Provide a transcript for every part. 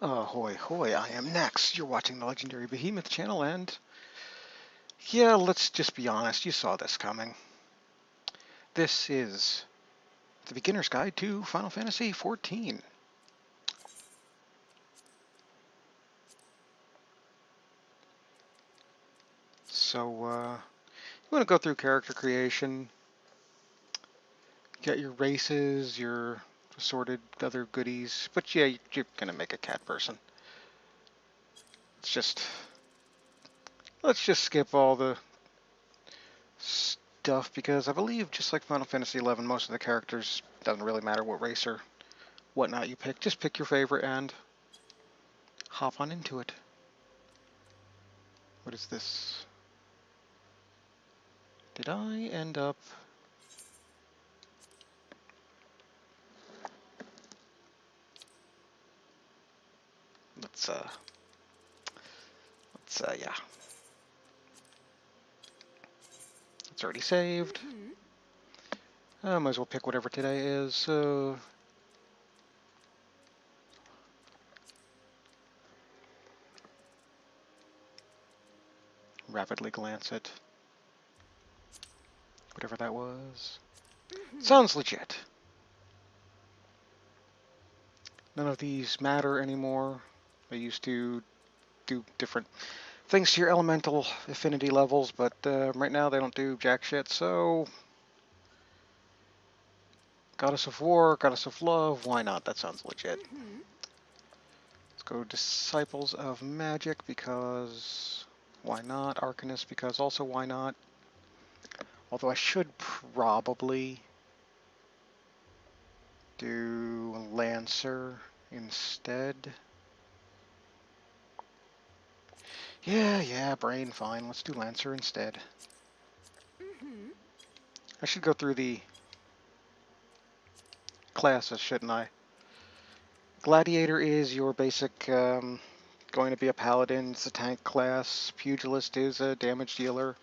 Ahoy hoy, I am next. You're watching the Legendary Behemoth channel, and yeah, let's just be honest, you saw this coming. This is the Beginner's Guide to Final Fantasy XIV. So, you want to go through character creation, get your races, your assorted other goodies, but yeah, you're gonna make a cat person. Let's just skip all the stuff because I believe, just like Final Fantasy XI, most of the characters doesn't really matter what race or whatnot you pick. Just pick your favorite and hop on into it. What is this? Did I end up... yeah. It's already saved. Might as well pick whatever today is. Rapidly glance at whatever that was. Sounds legit. None of these matter anymore. They used to do different things to your elemental affinity levels, but right now they don't do jack shit, so... Goddess of War, Goddess of Love, why not? That sounds legit. Let's go Disciples of Magic, because why not? Arcanist, because also why not? Although I should probably do Lancer instead. Yeah, brain, fine. Let's do Lancer instead. I should go through the classes, shouldn't I? Gladiator is your basic, going to be a paladin. It's a tank class. Pugilist is a damage dealer.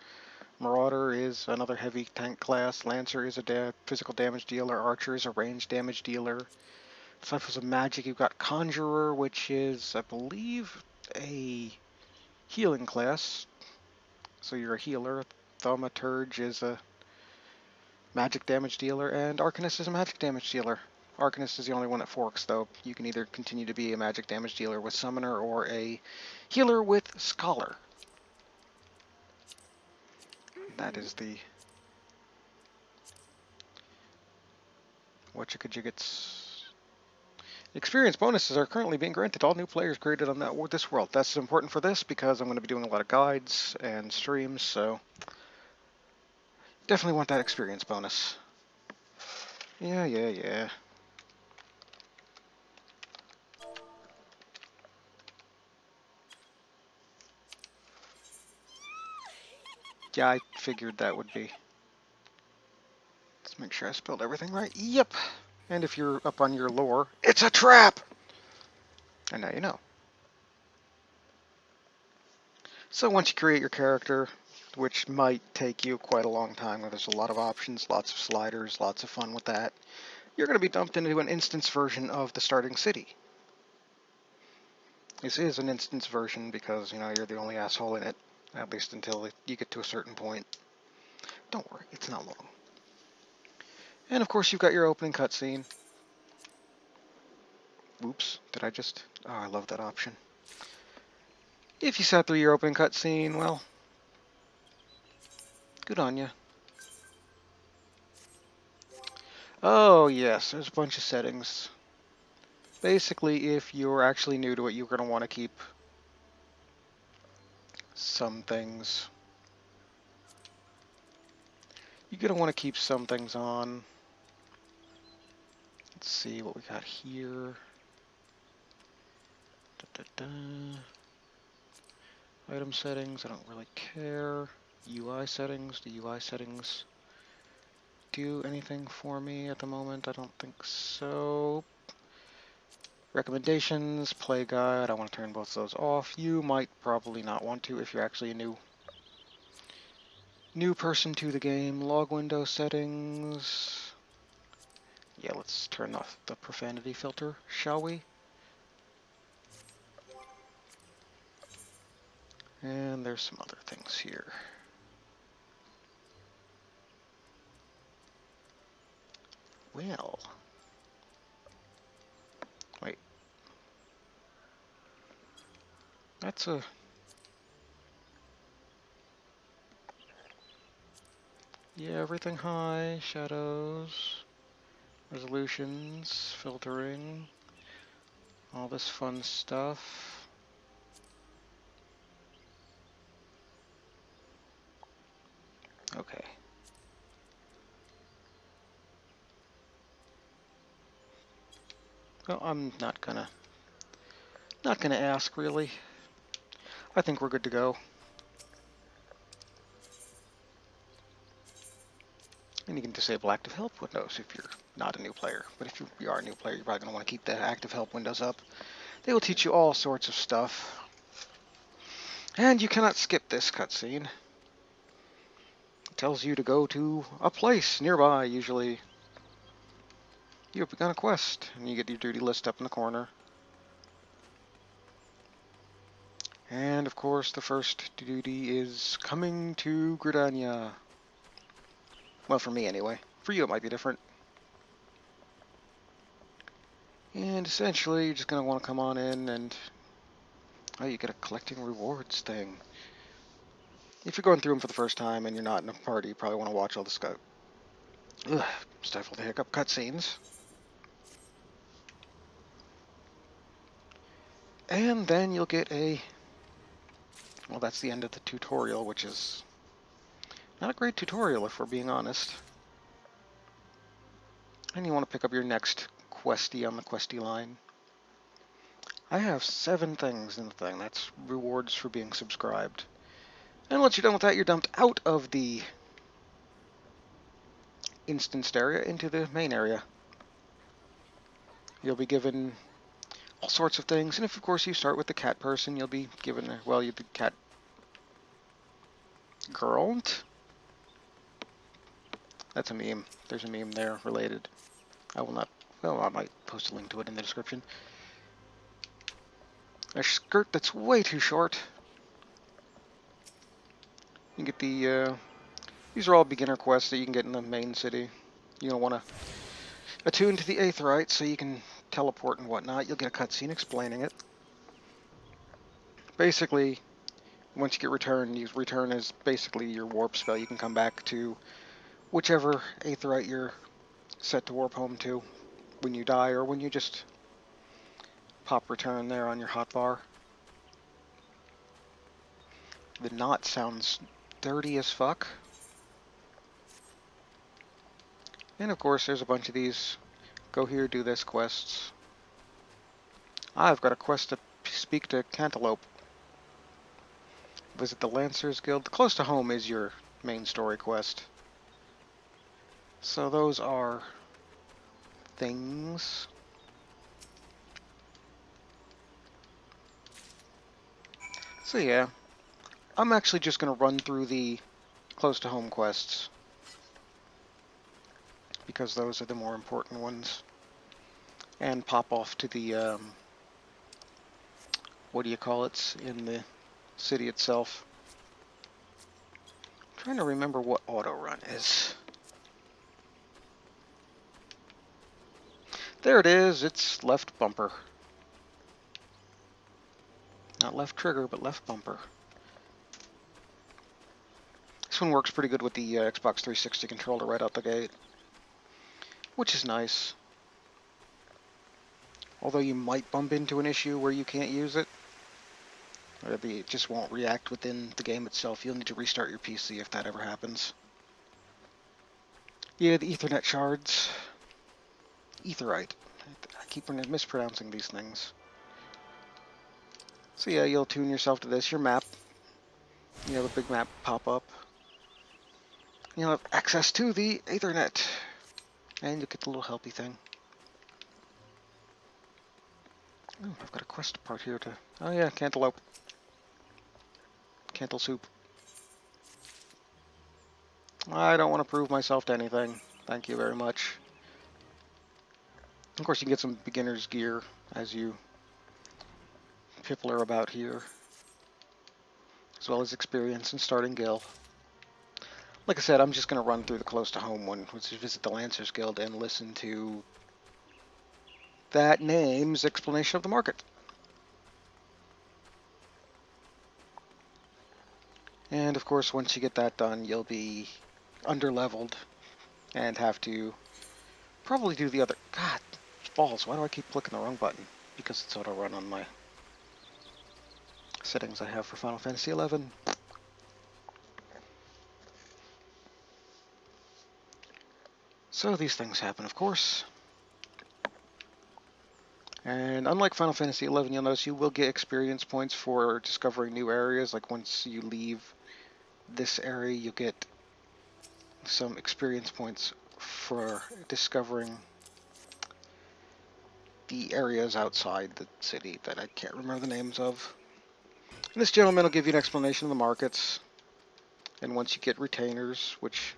Marauder is another heavy tank class. Lancer is a physical damage dealer. Archer is a range damage dealer. Disciples of Magic, you've got Conjurer, which is, I believe, a healing class. So you're a healer. Thaumaturge is a magic damage dealer, and Arcanist is a magic damage dealer. Arcanist is the only one that forks, though. You can either continue to be a magic damage dealer with Summoner or a healer with Scholar. That is the whatcha-could-you-gets. Experience bonuses are currently being granted to all new players created on this world. That's important for this because I'm going to be doing a lot of guides and streams, so definitely want that experience bonus. Yeah. Yeah, I figured that would be. Let's make sure I spelled everything right. Yep. And if you're up on your lore, it's a trap! And now you know. So once you create your character, which might take you quite a long time, there's a lot of options, lots of sliders, lots of fun with that, you're going to be dumped into an instance version of the starting city. This is an instance version because, you're the only asshole in it, at least until you get to a certain point. Don't worry, it's not long. And of course you've got your opening cutscene. Oops, did I just... Oh, I love that option. If you sat through your opening cutscene, well, good on you. Oh yes, there's a bunch of settings. Basically, if you're actually new to it, you're going to want to keep some things. You're going to want to keep some things on. Let's see what we got here. Item settings, I don't really care. UI settings, the UI settings do anything for me at the moment? I don't think so. Recommendations, play guide, I want to turn both those off. You might probably not want to if you're actually a new person to the game. Log window settings. Yeah, let's turn off the profanity filter, shall we? And there's some other things here. Well, wait. That's a... Yeah, everything high, shadows, resolutions, filtering, all this fun stuff. Okay. Well, I'm not gonna ask really. I think we're good to go. And you can disable active help windows if you're not a new player. But if you are a new player, you're probably gonna want to keep the active help windows up. They will teach you all sorts of stuff. And you cannot skip this cutscene. It tells you to go to a place nearby, usually. You have begun a quest, and you get your duty list up in the corner. And of course, the first duty is coming to Gridania. Well, for me anyway. For you, it might be different. And essentially, you're just going to want to come on in and... Oh, you get a collecting rewards thing. If you're going through them for the first time and you're not in a party, you probably want to watch all the stifle the hiccup cutscenes. And then you'll get a... Well, that's the end of the tutorial, which is not a great tutorial if we're being honest. And you want to pick up your next questie on the questie line. I have 7 things in the thing. That's rewards for being subscribed. And once you're done with that, you're dumped out of the instanced area into the main area. You'll be given all sorts of things, and if of course you start with the cat person, you'll be given, well, you're the cat girl. That's a meme. There's a meme there related. I will not, well, I might post a link to it in the description. A skirt that's way too short. You get the, these are all beginner quests that you can get in the main city. You're going to want to attune to the Aetheryte so you can teleport and whatnot. You'll get a cutscene explaining it. Basically, once you get return, return is basically your warp spell. You can come back to whichever Aetheryte you're set to warp home to when you die, or when you just pop return there on your hotbar. The knot sounds dirty as fuck. And of course, there's a bunch of these go here, do this quests. I've got a quest to speak to Cantaloupe. Visit the Lancers Guild. Close to home is your main story quest. So those are things. So yeah, I'm actually just going to run through the close to home quests, because those are the more important ones. And pop off to the, what do you call it, in the city itself. I'm trying to remember what auto run is. There it is, it's left bumper. Not left trigger, but left bumper. This one works pretty good with the Xbox 360 controller right out the gate, which is nice. Although you might bump into an issue where you can't use it, or it just won't react within the game itself. You'll need to restart your PC if that ever happens. Yeah, the Ethernet shards. Aetheryte. I keep mispronouncing these things. So yeah, you'll tune yourself to this. Your map. You have a big map pop up. You'll have access to the Ethernet. And you'll get the little helpy thing. Ooh, I've got a quest part here to... Oh yeah, Cantaloupe. Cantal soup. I don't want to prove myself to anything. Thank you very much. Of course, you can get some beginner's gear as you piffler about here. as well as experience in starting guild. Like I said, I'm just going to run through the close to home one, which is visit the Lancers Guild and listen to that name's explanation of the market. And of course, once you get that done, you'll be underleveled and have to probably do the other. God, balls, why do I keep clicking the wrong button? Because it's auto run on my settings I have for Final Fantasy XI. So these things happen, of course. And unlike Final Fantasy XI, you'll notice you will get experience points for discovering new areas. Like once you leave this area, you get some experience points for discovering the areas outside the city that I can't remember the names of. And this gentleman will give you an explanation of the markets. And once you get retainers, which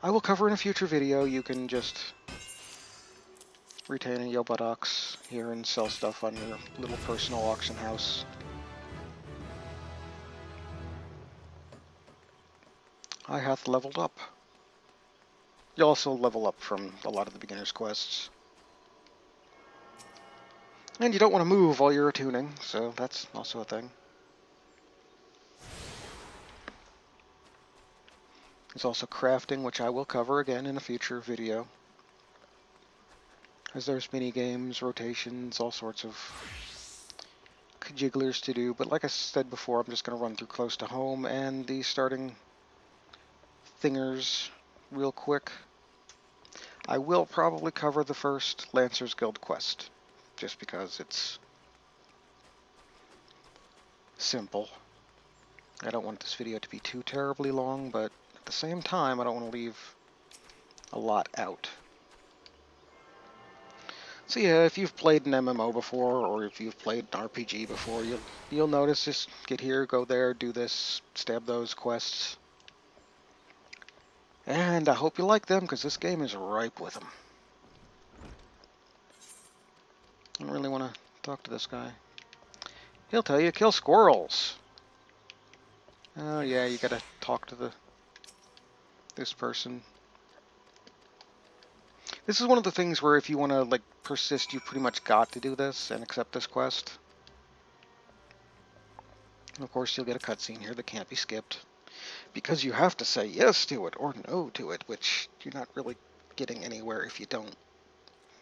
I will cover in a future video, you can just retain a Yo buttocks here and sell stuff on your little personal auction house. I hath leveled up. You also level up from a lot of the beginner's quests. And you don't want to move while you're attuning, so that's also a thing. There's also crafting, which I will cover again in a future video. As there's mini games, rotations, all sorts of jigglers to do. But like I said before, I'm just going to run through close to home and the starting thingers real quick. I will probably cover the first Lancers Guild quest, just because it's simple. I don't want this video to be too terribly long, but at the same time, I don't want to leave a lot out. So yeah, if you've played an MMO before, or if you've played an RPG before, you'll notice, just get here, go there, do this, stab those quests. And I hope you like them, because this game is ripe with them. I don't really want to talk to this guy. He'll tell you to kill squirrels. Oh yeah, you gotta talk to this person. This is one of the things where if you want to like persist, you pretty much got to do this and accept this quest. And of course, you'll get a cutscene here that can't be skipped, because you have to say yes to it or no to it, which you're not really getting anywhere if you don't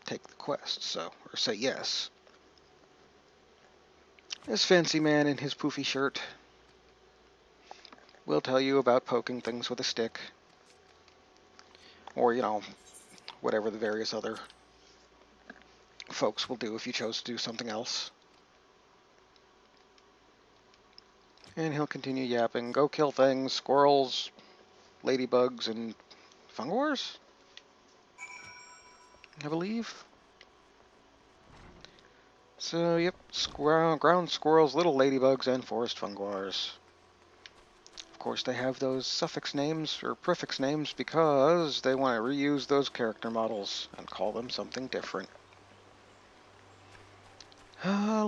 take the quest, so, or say yes. This fancy man in his poofy shirt will tell you about poking things with a stick, or, you know, whatever the various other folks will do if you chose to do something else. And he'll continue yapping, go kill things, squirrels, ladybugs, and fungors, I believe. So, yep, ground squirrels, little ladybugs, and forest fungors. Of course, they have those suffix names, or prefix names, because they want to reuse those character models and call them something different.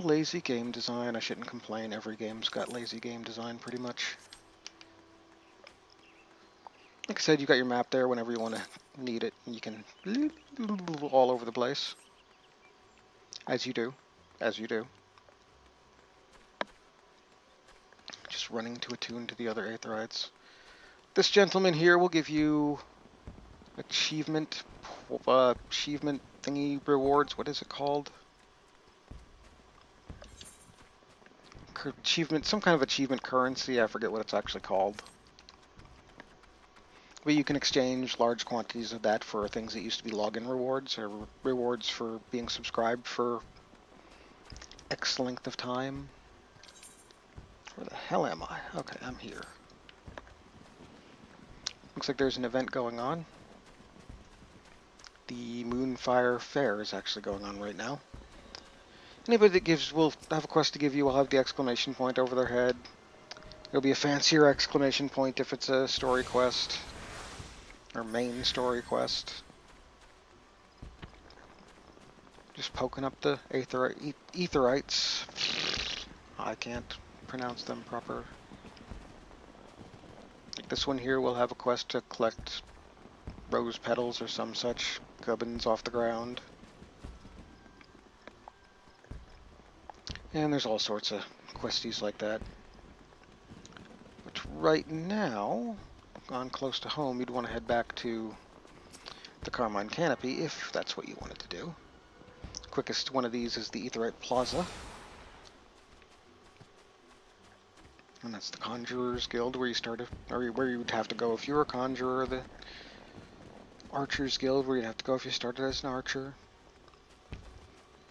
Lazy game design. I shouldn't complain. Every game's got lazy game design, pretty much. Like I said, you got your map there whenever you want to need it. You can all over the place. As you do. As you do. Just running to attune to the other Aetherites. This gentleman here will give you achievement thingy rewards. What is it called? Achievement, some kind of achievement currency. I forget what it's actually called. But you can exchange large quantities of that for things that used to be login rewards, or rewards for being subscribed for X length of time. Where the hell am I? Okay, I'm here. Looks like there's an event going on. The Moonfire Fair is actually going on right now. Anybody that will have a quest to give you will have the exclamation point over their head. It'll be a fancier exclamation point if it's a story quest, or main story quest. Just poking up the Aetherites. I can't pronounce them proper. This one here will have a quest to collect rose petals or some such gubbins off the ground. And there's all sorts of questies like that. But right now, gone close to home, you'd want to head back to the Carmine Canopy if that's what you wanted to do. Quickest one of these is the Aetheryte Plaza. And that's the Conjurer's Guild where you started, or where you would have to go if you were a conjurer. The Archer's Guild where you'd have to go if you started as an archer.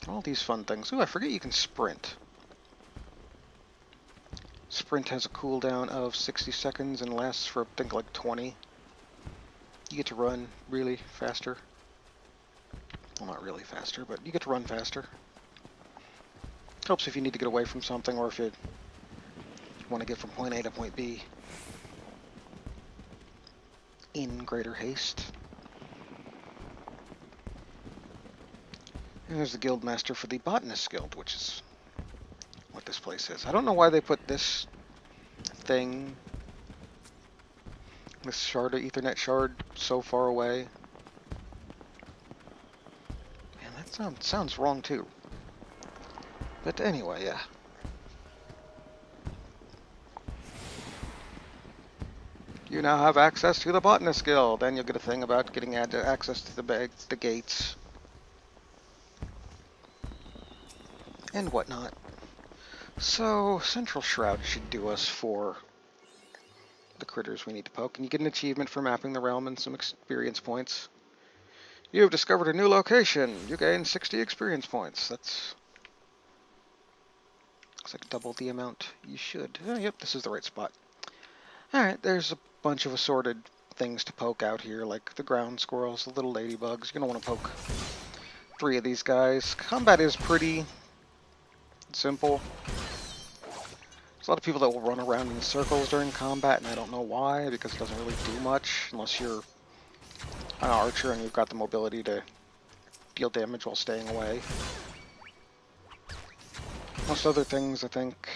All these fun things. Ooh, I forget you can sprint. Sprint has a cooldown of 60 seconds and lasts for, I think, like 20. You get to run really faster. Well, not really faster, but you get to run faster. Helps if you need to get away from something or if you want to get from point A to point B in greater haste. And there's the Guildmaster for the Botanist Guild, which is what this place is. I don't know why they put this thing, this shard, Ethernet shard, so far away. Man, that sounds wrong too. But anyway, yeah. You now have access to the Botanist Guild, and you'll get a thing about getting access to the gates and whatnot. So, Central Shroud should do us for the critters we need to poke, and you get an achievement for mapping the realm and some experience points. You have discovered a new location. You gain 60 experience points. That's looks like double the amount you should. Oh, yep, this is the right spot. Alright, there's a bunch of assorted things to poke out here, like the ground squirrels, the little ladybugs. You're going to want to poke 3 of these guys. Combat is pretty simple. There's a lot of people that will run around in circles during combat, and I don't know why, because it doesn't really do much, unless you're an archer and you've got the mobility to deal damage while staying away. Most other things, I think,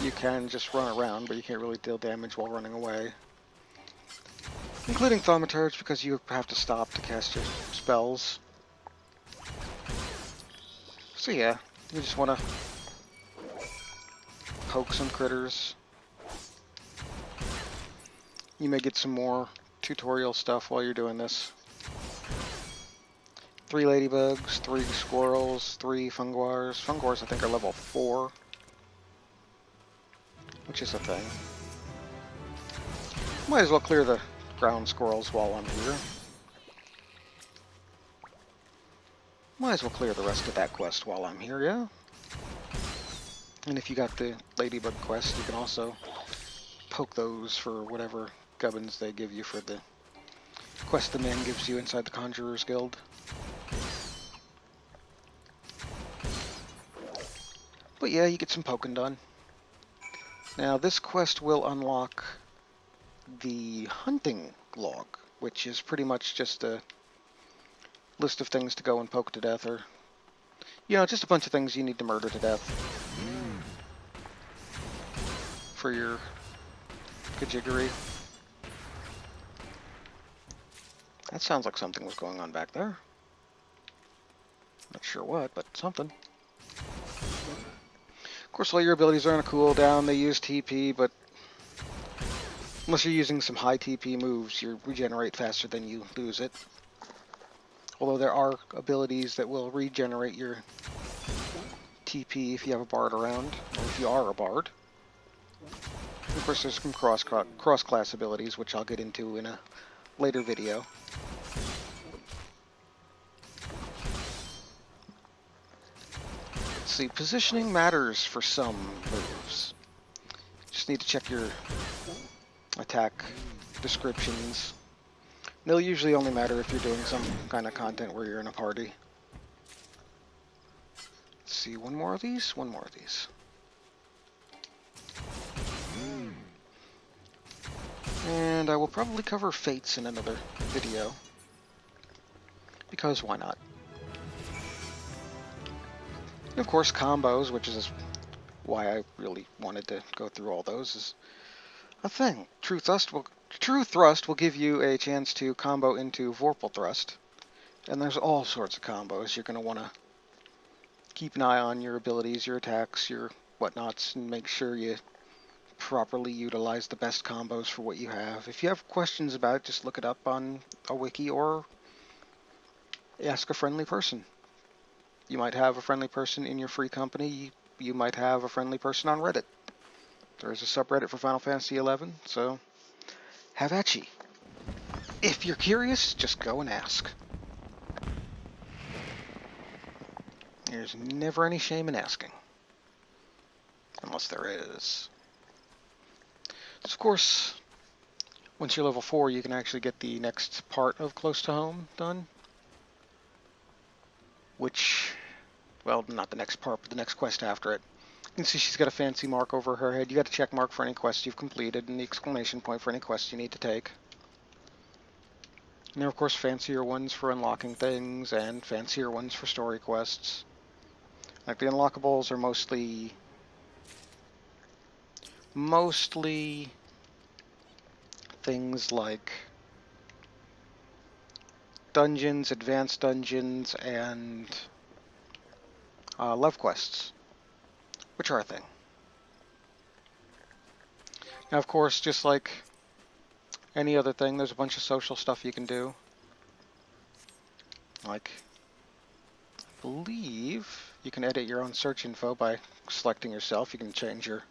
you can just run around, but you can't really deal damage while running away. Including thaumaturge, because you have to stop to cast your spells. So yeah, you just want to poke some critters. You may get some more tutorial stuff while you're doing this. 3 ladybugs, 3 squirrels, 3 funguars. Funguars, I think, are level 4. Which is a thing. Might as well clear the ground squirrels while I'm here. Might as well clear the rest of that quest while I'm here, yeah? And if you got the ladybug quest, you can also poke those for whatever gubbins they give you for the quest the man gives you inside the Conjurer's Guild. But yeah, you get some poking done. Now, this quest will unlock the hunting log, which is pretty much just a list of things to go and poke to death, or, you know, just a bunch of things you need to murder to death for your kajiggery. That sounds like something was going on back there. Not sure what, but something. Of course, all your abilities are on a cooldown. They use TP, but unless you're using some high TP moves, you regenerate faster than you lose it. Although there are abilities that will regenerate your TP if you have a bard around, or if you are a bard. Of course, there's some cross-class abilities, which I'll get into in a later video. Let's see, positioning matters for some moves. Just need to check your attack descriptions. They'll usually only matter if you're doing some kind of content where you're in a party. Let's see, one more of these? One more of these. And I will probably cover fates in another video. Because why not? And of course, combos, which is why I really wanted to go through all those, is a thing. True Thrust will give you a chance to combo into Vorpal Thrust. And there's all sorts of combos. You're going to want to keep an eye on your abilities, your attacks, your whatnots, and make sure you properly utilize the best combos for what you have. If you have questions about it, just look it up on a wiki or ask a friendly person. You might have a friendly person in your free company. You might have a friendly person on Reddit. There's a subreddit for Final Fantasy XI, so have at ye. If you're curious, just go and ask. There's never any shame in asking. Unless there is. So of course, once you're level 4, you can actually get the next part of Close to Home done. Which, well, not the next part, but the next quest after it. You can see she's got a fancy mark over her head. You got a check mark for any quests you've completed, and the exclamation point for any quests you need to take. And there are, of course, fancier ones for unlocking things, and fancier ones for story quests. Like, the unlockables are mostly things like dungeons, advanced dungeons, and love quests, which are a thing. Now, of course, just like any other thing, there's a bunch of social stuff you can do. Like, I believe you can edit your own search info by selecting yourself. You can change your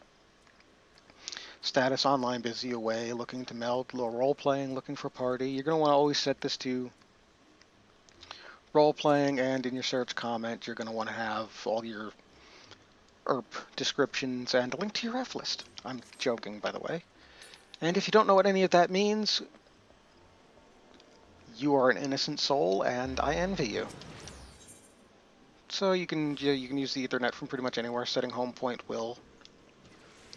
status: online, busy, away, looking to meld, role-playing, looking for party. You're going to want to always set this to role-playing, and in your search comment, you're going to want to have all your ERP descriptions and a link to your F list. I'm joking, by the way. And if you don't know what any of that means, you are an innocent soul, and I envy you. So you can use the Ethernet from pretty much anywhere. Setting home point will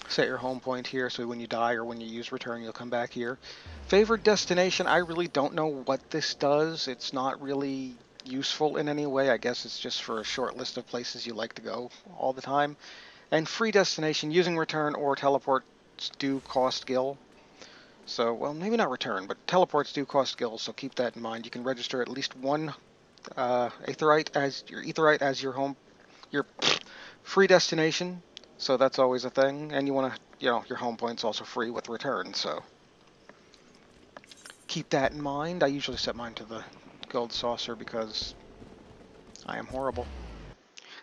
set your home point here, so when you die or when you use return, you'll come back here. Favored destination, I really don't know what this does. It's not really useful in any way. I guess it's just for a short list of places you like to go all the time. And free destination, using return or teleports do cost gil. So, well, maybe not return, but teleports do cost gil, so keep that in mind. You can register at least one aetheryte as your free destination. So that's always a thing, and you want to, your home point's also free with return, so keep that in mind. I usually set mine to the gold saucer because I am horrible.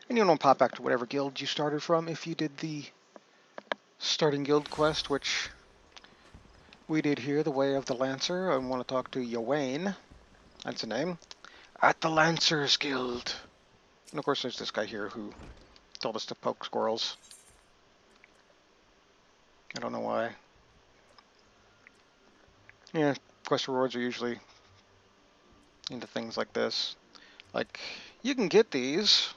And you want to pop back to whatever guild you started from if you did the starting guild quest, which we did here, the Way of the Lancer. I want to talk to Yawain, that's the name, at the Lancers Guild. And of course there's this guy here who told us to poke squirrels. I don't know why. Yeah, quest rewards are usually into things like this. Like, you can get these,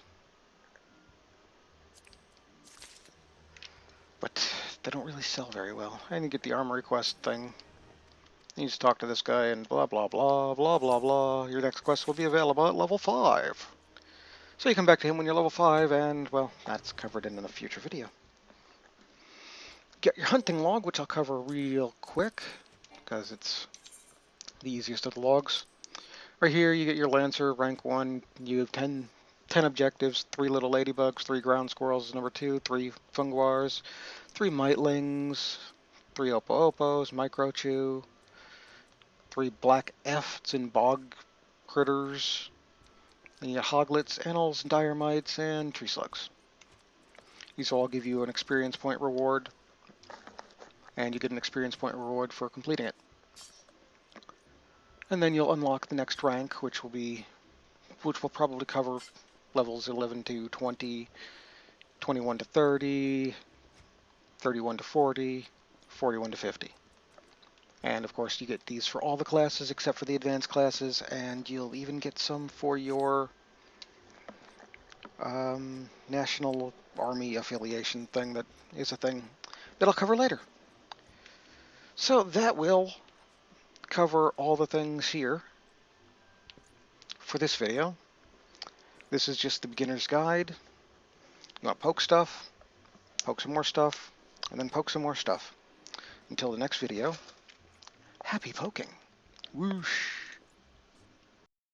but they don't really sell very well. And you get the armory quest thing. You just talk to this guy and blah blah blah blah blah blah. Your next quest will be available at level 5. So you come back to him when you're level 5, and, well, that's covered in a future video. Get your hunting log, which I'll cover real quick, because it's the easiest of the logs. Right here, you get your Lancer, rank 1. You have 10 objectives: 3 little ladybugs, 3 ground squirrels, number 2, 3 funguars, 3 mitlings, 3 opo-opos, microchew, 3 black efts and bog critters, and you get hoglets, annals, dire mites, and tree slugs. These all give you an experience point reward, and you get an experience point reward for completing it. And then you'll unlock the next rank, which will probably cover levels 11 to 20, 21 to 30, 31 to 40, 41 to 50. And of course you get these for all the classes except for the advanced classes, and you'll even get some for your National Army affiliation thing that is a thing that I'll cover later. So that will cover all the things here for this video. This is just the beginner's guide. You want to poke stuff, poke some more stuff, and then poke some more stuff. Until the next video, happy poking. Whoosh.